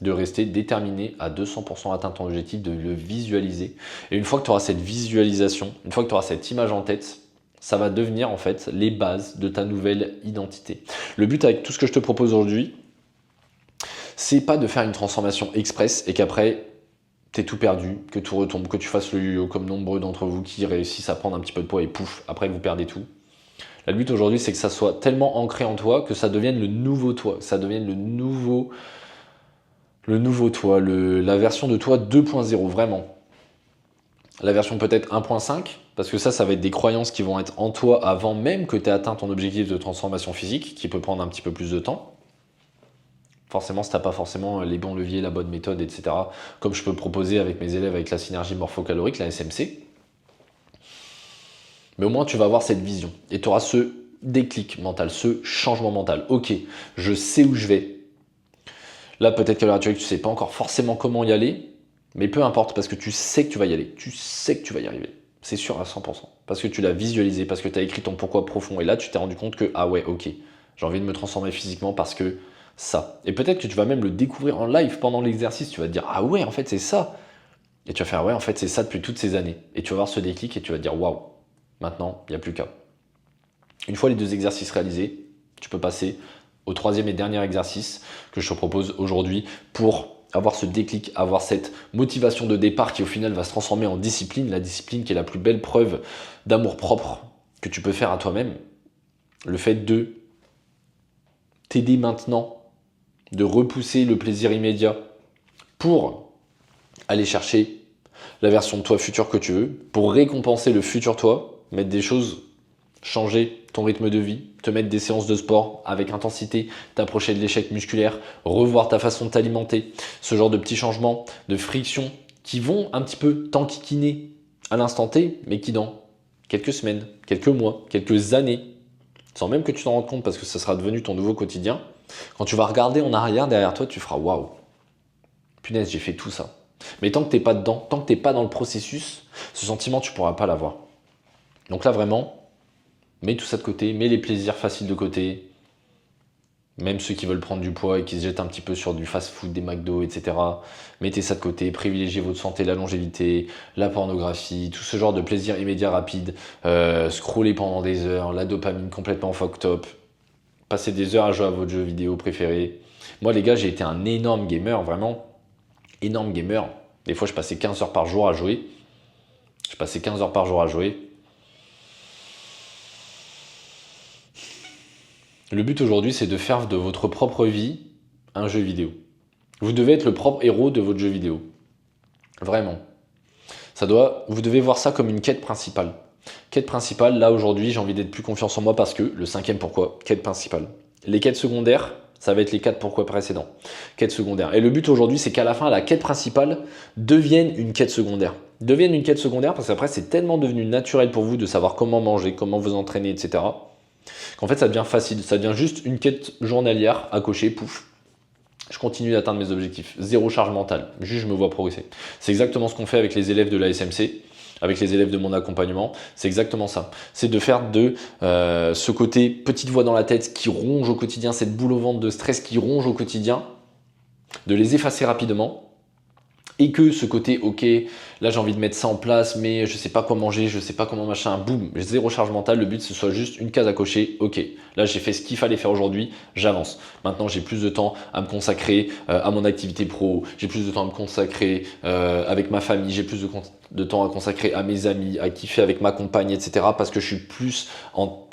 de rester déterminé à 200% atteindre ton objectif, de le visualiser. Et une fois que tu auras cette visualisation, une fois que tu auras cette image en tête, ça va devenir en fait les bases de ta nouvelle identité. Le but avec tout ce que je te propose aujourd'hui, c'est pas de faire une transformation express et qu'après t'es tout perdu, que tout retombe, que tu fasses le yo-yo comme nombreux d'entre vous qui réussissent à prendre un petit peu de poids et pouf, après vous perdez tout. Le but aujourd'hui, c'est que ça soit tellement ancré en toi que ça devienne le nouveau toi, que ça devienne le nouveau toi, la version de toi 2.0, vraiment. La version peut-être 1.5, parce que ça va être des croyances qui vont être en toi avant même que tu aies atteint ton objectif de transformation physique, qui peut prendre un petit peu plus de temps. Forcément, si tu n'as pas forcément les bons leviers, la bonne méthode, etc., comme je peux proposer avec mes élèves avec la synergie morphocalorique, la SMC. Mais au moins, tu vas avoir cette vision et tu auras ce déclic mental, ce changement mental. Ok, je sais où je vais. Là, peut-être qu'à l'heure actuelle, tu ne sais pas encore forcément comment y aller, mais peu importe, parce que tu sais que tu vas y aller, tu sais que tu vas y arriver. C'est sûr à 100%. Parce que tu l'as visualisé, parce que tu as écrit ton pourquoi profond. Et là, tu t'es rendu compte que, ah ouais, ok, j'ai envie de me transformer physiquement parce que ça. Et peut-être que tu vas même le découvrir en live pendant l'exercice. Tu vas te dire, ah ouais, en fait, c'est ça. Et tu vas faire, ouais, en fait, c'est ça depuis toutes ces années. Et tu vas avoir ce déclic et tu vas te dire, waouh, maintenant, il n'y a plus qu'à. Une fois les 2 exercices réalisés, tu peux passer au 3e et dernier exercice que je te propose aujourd'hui pour avoir ce déclic, avoir cette motivation de départ qui au final va se transformer en discipline, la discipline qui est la plus belle preuve d'amour propre que tu peux faire à toi-même. Le fait de t'aider maintenant, de repousser le plaisir immédiat pour aller chercher la version de toi future que tu veux, pour récompenser le futur toi, mettre des choses, changer ton rythme de vie, te mettre des séances de sport avec intensité, t'approcher de l'échec musculaire, revoir ta façon de t'alimenter, ce genre de petits changements, de frictions qui vont un petit peu t'enquiquiner à l'instant T, mais qui dans quelques semaines, quelques mois, quelques années, sans même que tu t'en rendes compte parce que ça sera devenu ton nouveau quotidien, quand tu vas regarder en arrière derrière toi, tu feras waouh, punaise, j'ai fait tout ça. Mais tant que t'es pas dedans, tant que t'es pas dans le processus, ce sentiment, tu pourras pas l'avoir. Donc là, vraiment, mets tout ça de côté, mets les plaisirs faciles de côté, même ceux qui veulent prendre du poids et qui se jettent un petit peu sur du fast-food, des McDo, etc. Mettez ça de côté, privilégiez votre santé, la longévité, la pornographie, tout ce genre de plaisir immédiat, rapide, scroller pendant des heures, la dopamine complètement fucked up, passer des heures à jouer à votre jeu vidéo préféré. Moi les gars, j'ai été un énorme gamer, vraiment, énorme gamer. Des fois je passais 15 heures par jour à jouer. Le but aujourd'hui, c'est de faire de votre propre vie un jeu vidéo. Vous devez être le propre héros de votre jeu vidéo. Vraiment. Vous devez voir ça comme une quête principale. Quête principale, là aujourd'hui, j'ai envie d'être plus confiant en moi parce que le cinquième pourquoi, quête principale. Les quêtes secondaires, ça va être les 4 pourquoi précédents. Quête secondaire. Et le but aujourd'hui, c'est qu'à la fin, la quête principale devienne une quête secondaire. Devienne une quête secondaire parce qu'après, c'est tellement devenu naturel pour vous de savoir comment manger, comment vous entraîner, etc. Qu'en fait, ça devient facile. Ça devient juste une quête journalière à cocher, pouf. Je continue d'atteindre mes objectifs. Zéro charge mentale. Juste, je me vois progresser. C'est exactement ce qu'on fait avec les élèves de la SMC, avec les élèves de mon accompagnement. C'est exactement ça. C'est de faire de ce côté petite voix dans la tête qui ronge au quotidien, cette boule au ventre de stress qui ronge au quotidien, de les effacer rapidement. Et que ce côté, ok, là j'ai envie de mettre ça en place, mais je sais pas quoi manger, je sais pas comment machin, boum, zéro charge mentale, le but ce soit juste une case à cocher, ok, là j'ai fait ce qu'il fallait faire aujourd'hui, j'avance. Maintenant j'ai plus de temps à me consacrer à mon activité pro, j'ai plus de temps à me consacrer avec ma famille, j'ai plus de temps à consacrer à mes amis, à kiffer avec ma compagne, etc. Parce que je suis plus en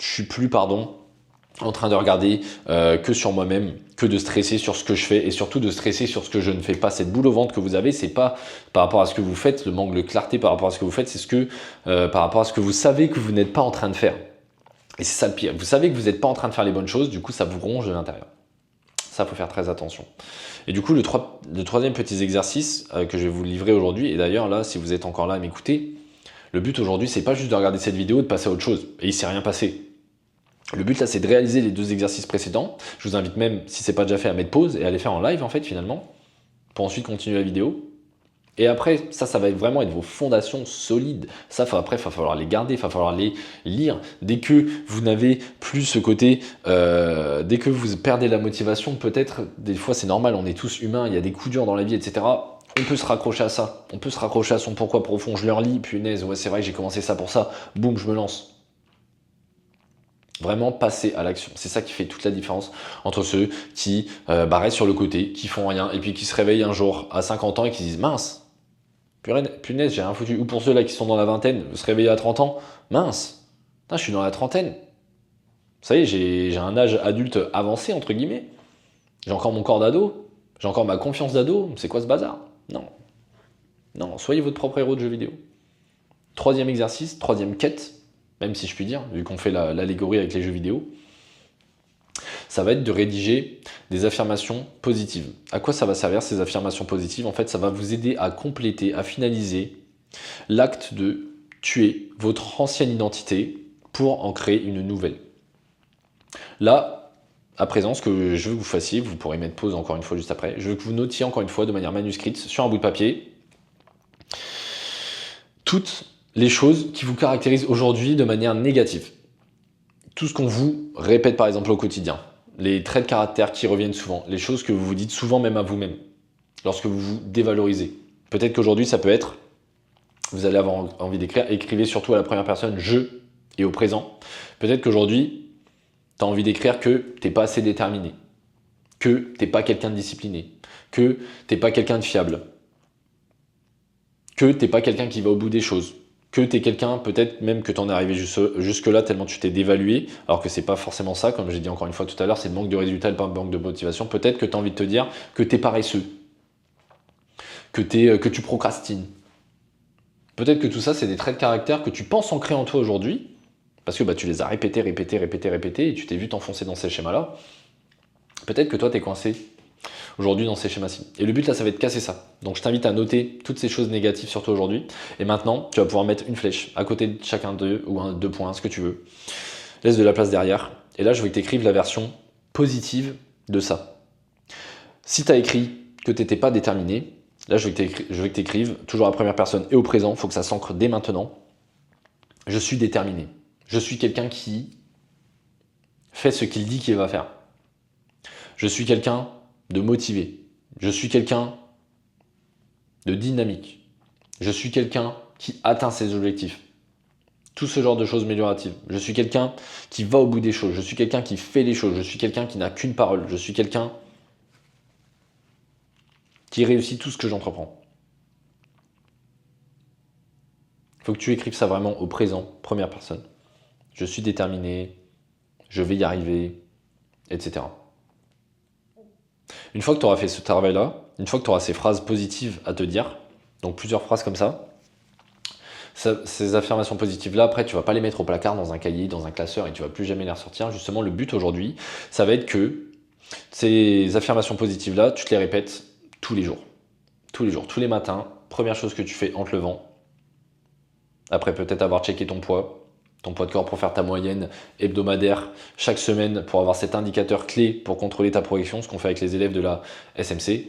train de regarder que sur moi-même, que de stresser sur ce que je fais et surtout de stresser sur ce que je ne fais pas. Cette boule au ventre que vous avez, c'est pas par rapport à ce que vous faites, le manque de clarté par rapport à ce que vous faites, c'est par rapport à ce que vous savez que vous n'êtes pas en train de faire. Et c'est ça le pire. Vous savez que vous n'êtes pas en train de faire les bonnes choses, du coup ça vous ronge de l'intérieur. Ça, faut faire très attention. Et du coup, le troisième petit exercice que je vais vous livrer aujourd'hui, et d'ailleurs là, si vous êtes encore là à m'écouter, le but aujourd'hui, c'est pas juste de regarder cette vidéo et de passer à autre chose. Et il s'est rien passé. Le but là, c'est de réaliser les 2 exercices précédents. Je vous invite même, si ce n'est pas déjà fait, à mettre pause et à les faire en live en fait finalement, pour ensuite continuer la vidéo. Et après, ça va vraiment être vos fondations solides. Ça, après, il va falloir les garder, il va falloir les lire. Dès que vous n'avez plus ce côté, dès que vous perdez la motivation, peut-être, des fois c'est normal, on est tous humains, il y a des coups durs dans la vie, etc. On peut se raccrocher à ça. On peut se raccrocher à son pourquoi profond. Je leur lis, punaise, ouais c'est vrai que j'ai commencé ça pour ça. Boum, je me lance. Vraiment passer à l'action. C'est ça qui fait toute la différence entre ceux qui restent sur le côté, qui font rien, et puis qui se réveillent un jour à 50 ans et qui se disent « Mince, punaise, j'ai rien foutu ». Ou pour ceux-là qui sont dans la vingtaine, se réveiller à 30 ans, « Mince, putain, je suis dans la trentaine. Ça y est, j'ai un âge adulte avancé, entre guillemets. J'ai encore mon corps d'ado, j'ai encore ma confiance d'ado. C'est quoi ce bazar ?» Non. Non, soyez votre propre héros de jeu vidéo. Troisième exercice, troisième quête, même si je puis dire, vu qu'on fait l'allégorie avec les jeux vidéo, ça va être de rédiger des affirmations positives. À quoi ça va servir ces affirmations positives? En fait, ça va vous aider à compléter, à finaliser l'acte de tuer votre ancienne identité pour en créer une nouvelle. Là, à présent, ce que je veux que vous fassiez, vous pourrez mettre pause encore une fois juste après, je veux que vous notiez encore une fois de manière manuscrite sur un bout de papier toutes les choses qui vous caractérisent aujourd'hui de manière négative. Tout ce qu'on vous répète par exemple au quotidien, les traits de caractère qui reviennent souvent, les choses que vous vous dites souvent même à vous-même, lorsque vous vous dévalorisez. Peut-être qu'aujourd'hui ça peut être, vous allez avoir envie d'écrire, écrivez surtout à la première personne je et au présent. Peut-être qu'aujourd'hui, tu as envie d'écrire que t'es pas assez déterminé, que t'es pas quelqu'un de discipliné, que t'es pas quelqu'un de fiable, que t'es pas quelqu'un qui va au bout des choses, que t'es quelqu'un, peut-être même que t'en es arrivé jusque-là tellement tu t'es dévalué, alors que c'est pas forcément ça, comme j'ai dit encore une fois tout à l'heure, c'est le manque de résultats, le manque de motivation. Peut-être que tu as envie de te dire que t'es paresseux, que tu procrastines. Peut-être que tout ça, c'est des traits de caractère que tu penses ancrer en toi aujourd'hui, parce que tu les as répétés, et tu t'es vu t'enfoncer dans ces schémas-là. Peut-être que toi, t'es coincé aujourd'hui dans ces schémas-ci. Et le but là, ça va être de casser ça. Donc je t'invite à noter toutes ces choses négatives sur toi aujourd'hui. Et maintenant, tu vas pouvoir mettre une flèche à côté de chacun d'eux, ou deux points, ce que tu veux. Laisse de la place derrière. Et là, je veux que tu écrives la version positive de ça. Si tu as écrit que tu n'étais pas déterminé, là, je veux que tu écrives, toujours à la première personne et au présent, il faut que ça s'ancre dès maintenant. Je suis déterminé. Je suis quelqu'un qui fait ce qu'il dit qu'il va faire. Je suis quelqu'un de motivé. Je suis quelqu'un de dynamique. Je suis quelqu'un qui atteint ses objectifs. Tout ce genre de choses amélioratives. Je suis quelqu'un qui va au bout des choses. Je suis quelqu'un qui fait les choses. Je suis quelqu'un qui n'a qu'une parole. Je suis quelqu'un qui réussit tout ce que j'entreprends. Il faut que tu écrives ça vraiment au présent, première personne. Je suis déterminé, je vais y arriver, etc. Une fois que tu auras fait ce travail-là, une fois que tu auras ces phrases positives à te dire, Donc plusieurs phrases comme ça. Ces affirmations positives-là, après, tu vas pas les mettre au placard dans un cahier, dans un classeur, et tu vas plus jamais les ressortir. Justement, le but aujourd'hui, ça va être que ces affirmations positives-là, tu te les répètes tous les jours. Tous les jours, tous les matins. Première chose que tu fais en te levant. Après peut-être avoir checké ton poids de corps pour faire ta moyenne hebdomadaire chaque semaine pour avoir cet indicateur clé pour contrôler ta progression, ce qu'on fait avec les élèves de la SMC.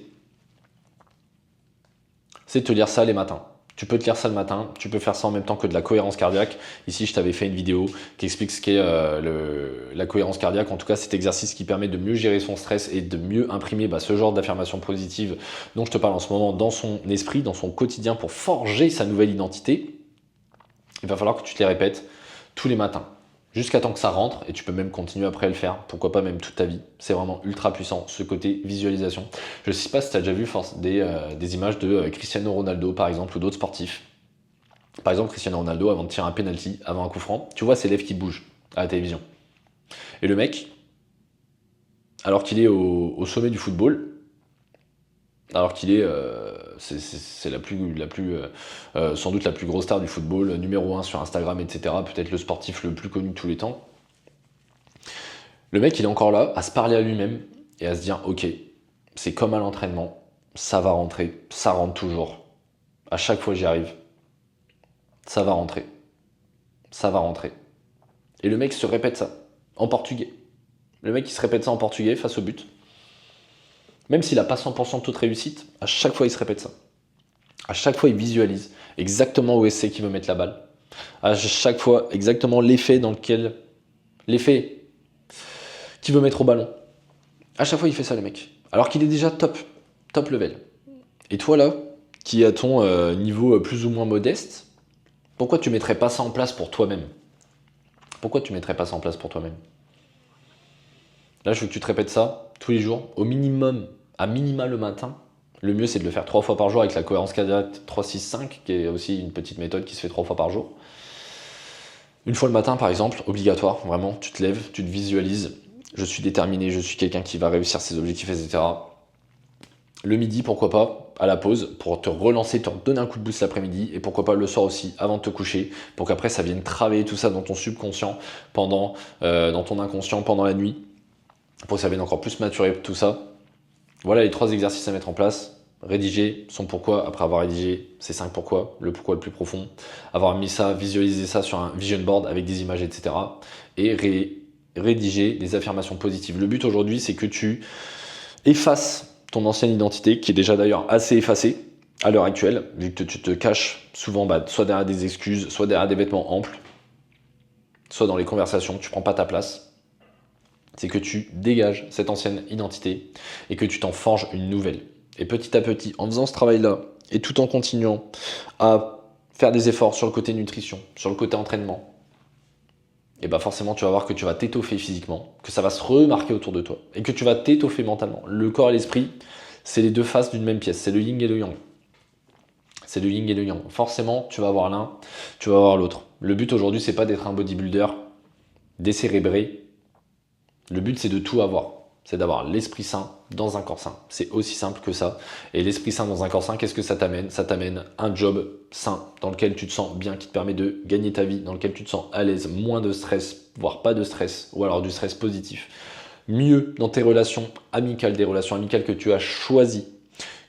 C'est de te lire ça les matins. Tu peux te lire ça le matin, tu peux faire ça en même temps que de la cohérence cardiaque. Ici, je t'avais fait une vidéo qui explique ce qu'est la cohérence cardiaque. En tout cas, cet exercice qui permet de mieux gérer son stress et de mieux imprimer ce genre d'affirmations positives dont je te parle en ce moment dans son esprit, dans son quotidien pour forger sa nouvelle identité. Il va falloir que tu te les répètes tous les matins, jusqu'à temps que ça rentre, et tu peux même continuer après à le faire, pourquoi pas même toute ta vie. C'est vraiment ultra puissant, ce côté visualisation. Je ne sais pas si tu as déjà vu des images de Cristiano Ronaldo, par exemple, ou d'autres sportifs. Par exemple, Cristiano Ronaldo, avant de tirer un penalty, avant un coup franc, tu vois ses lèvres qui bougent à la télévision. Et le mec, alors qu'il est au sommet du football, alors qu'il est, c'est sans doute la plus grosse star du football, numéro 1 sur Instagram, etc. Peut-être le sportif le plus connu de tous les temps. Le mec, il est encore là, à se parler à lui-même et à se dire, ok, c'est comme à l'entraînement, ça va rentrer, ça rentre toujours. À chaque fois j'y arrive, ça va rentrer, ça va rentrer. Et le mec se répète ça, en portugais. Le mec, il se répète ça en portugais face au but. Même s'il n'a pas 100% de toute réussite, à chaque fois, il se répète ça. À chaque fois, il visualise exactement où c'est qu'il veut mettre la balle. À chaque fois, exactement l'effet qu'il veut mettre au ballon. À chaque fois, il fait ça, le mec. Alors qu'il est déjà top level. Et toi, là, qui as ton niveau plus ou moins modeste, pourquoi tu mettrais pas ça en place pour toi-même? Pourquoi tu mettrais pas ça en place pour toi-même? Là, je veux que tu te répètes ça tous les jours, au minimum, à minima le matin. Le mieux, c'est de le faire 3 fois par jour avec la cohérence cardiaque 3-6-5, qui est aussi une petite méthode qui se fait 3 fois par jour. Une fois le matin, par exemple, obligatoire, vraiment, tu te lèves, tu te visualises. Je suis déterminé, je suis quelqu'un qui va réussir ses objectifs, etc. Le midi, pourquoi pas, à la pause, pour te relancer, te redonner un coup de boost l'après-midi, et pourquoi pas le soir aussi, avant de te coucher, pour qu'après ça vienne travailler tout ça dans ton subconscient, dans ton inconscient pendant la nuit, pour que ça vienne encore plus maturer tout ça. Voilà les 3 exercices à mettre en place. Rédiger son pourquoi après avoir rédigé ses 5 pourquoi, le pourquoi le plus profond. Avoir mis ça, visualiser ça sur un vision board avec des images, etc. Et rédiger des affirmations positives. Le but aujourd'hui, c'est que tu effaces ton ancienne identité, qui est déjà d'ailleurs assez effacée à l'heure actuelle, vu que tu te caches souvent soit derrière des excuses, soit derrière des vêtements amples, soit dans les conversations, tu prends pas ta place. C'est que tu dégages cette ancienne identité et que tu t'en forges une nouvelle. Et petit à petit, en faisant ce travail-là, et tout en continuant à faire des efforts sur le côté nutrition, sur le côté entraînement, et bah forcément tu vas voir que tu vas t'étoffer physiquement, que ça va se remarquer autour de toi, et que tu vas t'étoffer mentalement. Le corps et l'esprit, c'est les deux faces d'une même pièce, c'est le yin et le yang. C'est le yin et le yang. Forcément, tu vas avoir l'un, tu vas avoir l'autre. Le but aujourd'hui, c'est pas d'être un bodybuilder décérébré. Le but, c'est de tout avoir. C'est d'avoir l'esprit sain dans un corps sain. C'est aussi simple que ça. Et l'esprit sain dans un corps sain, qu'est-ce que ça t'amène? Ça t'amène un job sain dans lequel tu te sens bien, qui te permet de gagner ta vie, dans lequel tu te sens à l'aise, moins de stress, voire pas de stress, ou alors du stress positif. Mieux dans tes relations amicales, des relations amicales que tu as choisies,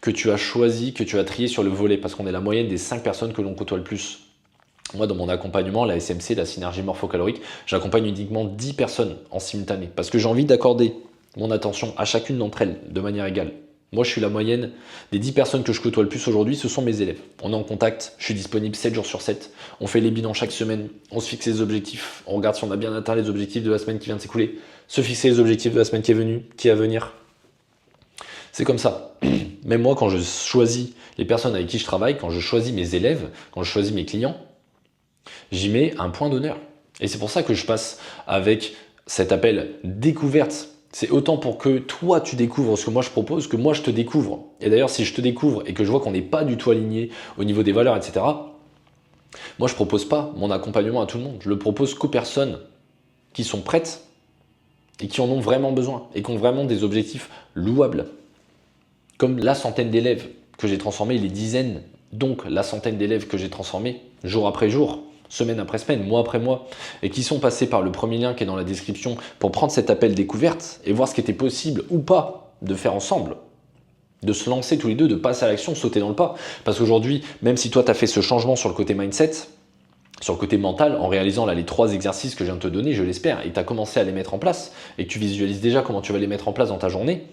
que tu as triées sur le volet, parce qu'on est la moyenne des 5 personnes que l'on côtoie le plus. Moi, dans mon accompagnement, la SMC, la synergie morphocalorique, j'accompagne uniquement 10 personnes en simultané, parce que j'ai envie d'accorder mon attention à chacune d'entre elles de manière égale. Moi, je suis la moyenne des 10 personnes que je côtoie le plus aujourd'hui, ce sont mes élèves. On est en contact, je suis disponible 7 jours sur 7, on fait les bilans chaque semaine, on se fixe les objectifs, on regarde si on a bien atteint les objectifs de la semaine qui vient de s'écouler, se fixer les objectifs de la semaine qui est à venir. C'est comme ça. Même moi, quand je choisis les personnes avec qui je travaille, quand je choisis mes élèves, quand je choisis mes clients, j'y mets un point d'honneur. Et c'est pour ça que je passe avec cet appel découverte. C'est autant pour que toi tu découvres ce que moi je propose, que moi je te découvre. Et d'ailleurs, si je te découvre et que je vois qu'on n'est pas du tout aligné au niveau des valeurs, etc., moi je propose pas mon accompagnement à tout le monde. Je le propose qu'aux personnes qui sont prêtes et qui en ont vraiment besoin et qui ont vraiment des objectifs louables. Comme la centaine d'élèves que j'ai transformés, les dizaines donc la centaine d'élèves que j'ai transformés jour après jour, semaine après semaine, mois après mois, et qui sont passés par le premier lien qui est dans la description pour prendre cet appel découverte et voir ce qui était possible ou pas de faire ensemble, de se lancer tous les deux, de passer à l'action, sauter dans le pas. Parce qu'aujourd'hui, même si toi tu as fait ce changement sur le côté mindset, sur le côté mental, en réalisant là les 3 exercices que je viens de te donner, je l'espère, et tu as commencé à les mettre en place, et que tu visualises déjà comment tu vas les mettre en place dans ta journée,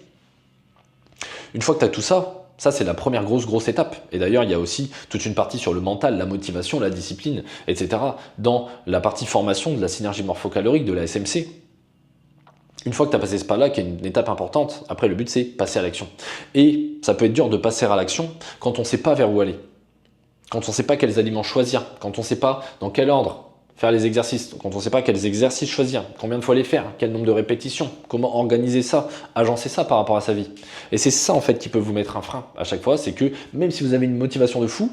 une fois que tu as tout ça, ça c'est la première grosse étape. Et d'ailleurs, il y a aussi toute une partie sur le mental, la motivation, la discipline, etc. dans la partie formation de la synergie morphocalorique, de la SMC. Une fois que tu as passé ce pas-là, qui est une étape importante, après le but c'est passer à l'action. Et ça peut être dur de passer à l'action quand on ne sait pas vers où aller. Quand on ne sait pas quels aliments choisir, quand on ne sait pas dans quel ordre faire les exercices, quand on ne sait pas quels exercices choisir, combien de fois les faire, quel nombre de répétitions, comment organiser ça, agencer ça par rapport à sa vie. Et c'est ça en fait qui peut vous mettre un frein à chaque fois, c'est que même si vous avez une motivation de fou,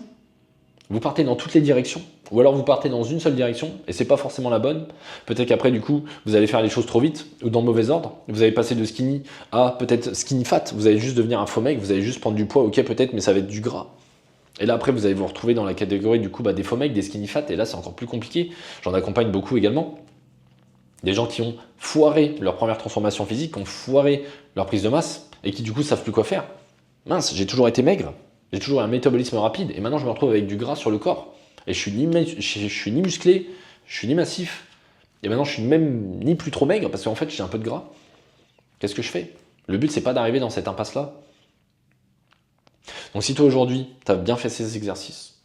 vous partez dans toutes les directions, ou alors vous partez dans une seule direction, et c'est pas forcément la bonne. Peut-être qu'après du coup, vous allez faire les choses trop vite, ou dans le mauvais ordre, vous allez passer de skinny à peut-être skinny fat, vous allez juste devenir un faux mec, vous allez juste prendre du poids, ok peut-être, mais ça va être du gras. Et là, après, vous allez vous retrouver dans la catégorie du coup des faux mecs, des skinny fat, et là, c'est encore plus compliqué. J'en accompagne beaucoup également. Des gens qui ont foiré leur première transformation physique, qui ont foiré leur prise de masse, et qui du coup savent plus quoi faire. Mince, j'ai toujours été maigre, j'ai toujours eu un métabolisme rapide, et maintenant je me retrouve avec du gras sur le corps. Et je suis ni musclé, je suis ni massif, et maintenant je suis même ni plus trop maigre, parce qu'en fait j'ai un peu de gras. Qu'est-ce que je fais? Le but, c'est pas d'arriver dans cette impasse-là. Donc si toi aujourd'hui, tu as bien fait ces exercices,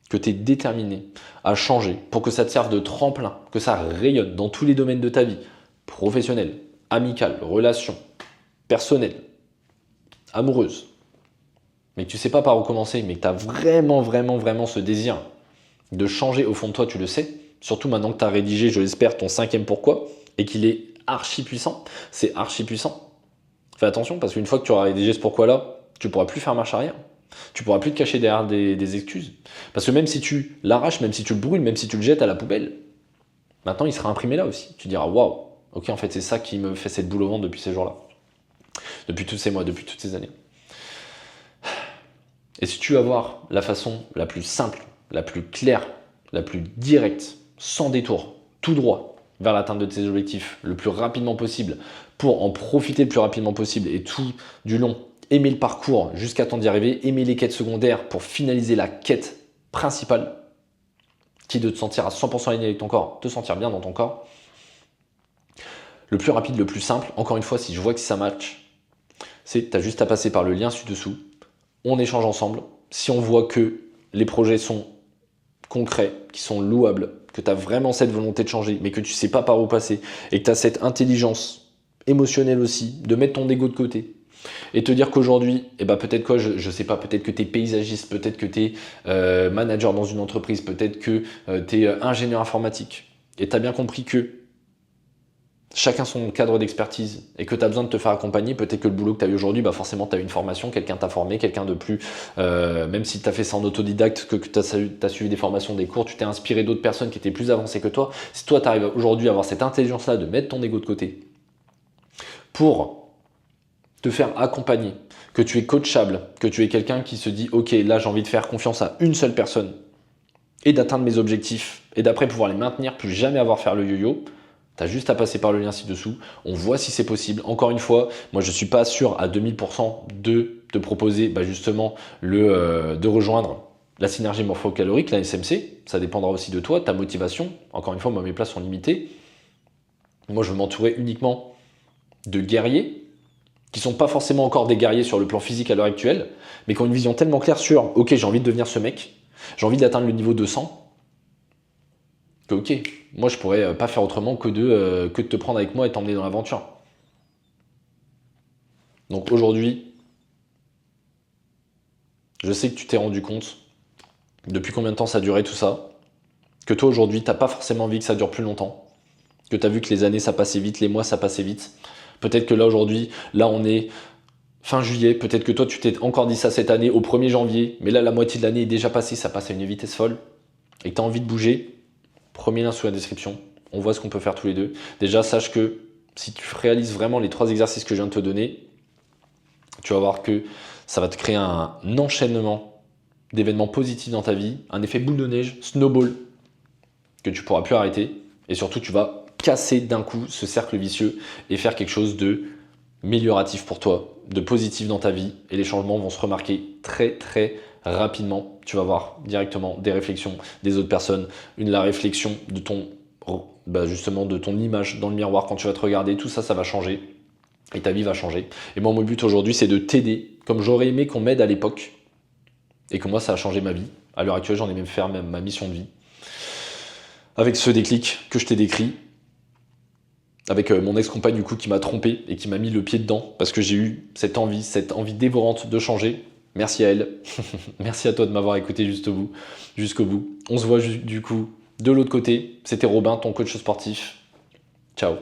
que tu es déterminé à changer pour que ça te serve de tremplin, que ça rayonne dans tous les domaines de ta vie, professionnelle, amicale, relation, personnelle, amoureuse, mais que tu sais pas par où commencer, mais que tu as vraiment ce désir de changer au fond de toi, tu le sais, surtout maintenant que tu as rédigé, je l'espère, ton 5e pourquoi, et qu'il est archi puissant, c'est archi puissant. Fais attention, parce qu'une fois que tu auras rédigé ce pourquoi-là, tu ne pourras plus faire marche arrière. Tu ne pourras plus te cacher derrière des excuses. Parce que même si tu l'arraches, même si tu le brûles, même si tu le jettes à la poubelle, maintenant il sera imprimé là aussi. Tu diras waouh, ok, en fait c'est ça qui me fait cette boule au ventre depuis ces jours-là. Depuis tous ces mois, depuis toutes ces années. Et si tu veux avoir la façon la plus simple, la plus claire, la plus directe, sans détour, tout droit, vers l'atteinte de tes objectifs le plus rapidement possible, pour en profiter le plus rapidement possible et tout du long, aimer le parcours jusqu'à temps d'y arriver, aimer les quêtes secondaires pour finaliser la quête principale, qui est de te sentir à 100% aligné avec ton corps, te sentir bien dans ton corps. Le plus rapide, le plus simple, encore une fois, si je vois que ça match, c'est que tu as juste à passer par le lien ci-dessous, on échange ensemble. Si on voit que les projets sont concrets, qui sont louables, que tu as vraiment cette volonté de changer, mais que tu ne sais pas par où passer, et que tu as cette intelligence émotionnelle aussi, de mettre ton ego de côté, et te dire qu'aujourd'hui, eh ben peut-être quoi, je sais pas, peut-être que tu es paysagiste, peut-être que tu es manager dans une entreprise, peut-être que tu es ingénieur informatique, et tu as bien compris que chacun son cadre d'expertise et que tu as besoin de te faire accompagner, peut-être que le boulot que tu as eu aujourd'hui, bah forcément tu as eu une formation, quelqu'un t'a formé, quelqu'un de plus, même si tu as fait ça en autodidacte, que tu as suivi des formations, des cours, tu t'es inspiré d'autres personnes qui étaient plus avancées que toi. Si toi tu arrives aujourd'hui à avoir cette intelligence-là de mettre ton ego de côté pour te faire accompagner, que tu es coachable, que tu es quelqu'un qui se dit ok, là j'ai envie de faire confiance à une seule personne et d'atteindre mes objectifs et d'après pouvoir les maintenir, plus jamais avoir à faire le yo-yo, tu as juste à passer par le lien ci-dessous, on voit si c'est possible. Encore une fois, moi je ne suis pas sûr à 2000% de te proposer justement de rejoindre la synergie morphocalorique, la SMC, ça dépendra aussi de toi, ta motivation. Encore une fois, moi mes places sont limitées. Moi je veux m'entourer uniquement de guerriers, qui ne sont pas forcément encore des guerriers sur le plan physique à l'heure actuelle, mais qui ont une vision tellement claire sur « Ok, j'ai envie de devenir ce mec, j'ai envie d'atteindre le niveau 200, que ok, moi je pourrais pas faire autrement que de te prendre avec moi et t'emmener dans l'aventure. » Donc aujourd'hui, je sais que tu t'es rendu compte depuis combien de temps ça a duré tout ça, que toi aujourd'hui, tu n'as pas forcément envie que ça dure plus longtemps, que tu as vu que les années ça passait vite, les mois ça passait vite. Peut-être que là aujourd'hui, là on est fin juillet, peut-être que toi tu t'es encore dit ça cette année au 1er janvier, mais là la moitié de l'année est déjà passée, ça passe à une vitesse folle, et que tu as envie de bouger, premier lien sous la description, on voit ce qu'on peut faire tous les deux. Déjà sache que si tu réalises vraiment les 3 exercices que je viens de te donner, tu vas voir que ça va te créer un enchaînement d'événements positifs dans ta vie, un effet boule de neige, snowball, que tu pourras plus arrêter. Et surtout, tu vas casser d'un coup ce cercle vicieux et faire quelque chose de amélioratif pour toi, de positif dans ta vie. Et les changements vont se remarquer très très rapidement. Tu vas voir directement des réflexions des autres personnes, la réflexion de ton, justement de ton image dans le miroir quand tu vas te regarder. Tout ça, ça va changer. Et ta vie va changer. Et moi, mon but aujourd'hui, c'est de t'aider, comme j'aurais aimé qu'on m'aide à l'époque. Et que moi, ça a changé ma vie. À l'heure actuelle, j'en ai même fait ma mission de vie. Avec ce déclic que je t'ai décrit. Avec mon ex-compagne du coup qui m'a trompé et qui m'a mis le pied dedans parce que j'ai eu cette envie dévorante de changer. Merci à elle. Merci à toi de m'avoir écouté jusqu'au bout. On se voit du coup de l'autre côté. C'était Robin, ton coach sportif. Ciao.